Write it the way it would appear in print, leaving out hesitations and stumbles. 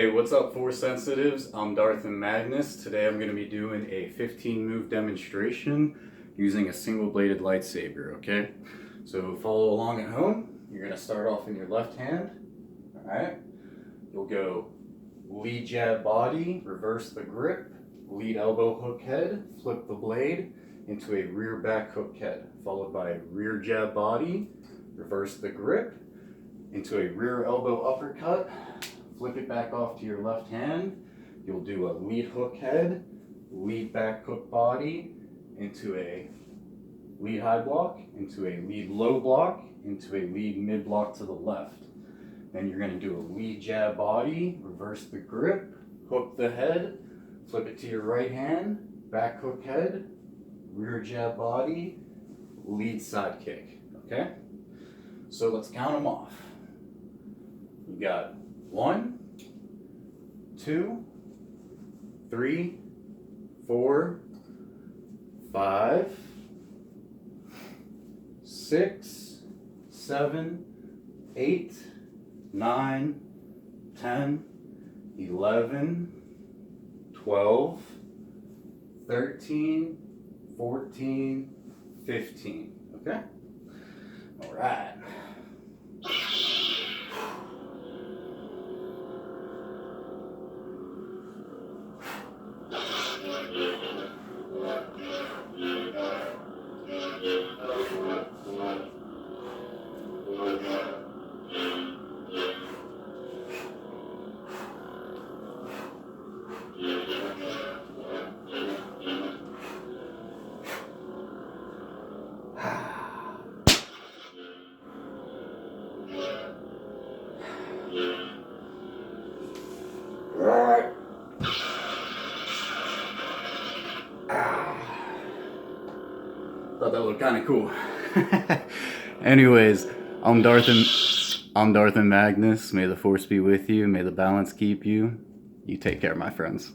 Hey, what's up, Force Sensitives? I'm Darth and Magnus. Today I'm going to be doing a 15 move demonstration using a single bladed lightsaber, okay? So follow along at home. You're going to start off in your left hand, alright? You'll go lead jab body, reverse the grip, lead elbow hook head, flip the blade into a rear back hook head, followed by rear jab body, reverse the grip into a rear elbow uppercut. Flip it back off to your left hand. You'll do a lead hook head, lead back hook body, into a lead high block, into a lead low block, into a lead mid block to the left. Then you're going to do a lead jab body, reverse the grip, hook the head, flip it to your right hand, back hook head, rear jab body, lead side kick. Okay? So let's count them off. You got 1, 2, 3, 4, 5, 6, 7, 8, 9, 10, 11, 12, 13, 14, 15. Okay? All right. Thought that looked kind of cool. Anyways, I'm Darth and Magnus. May the force be with you. May the balance keep you. You take care, my friends.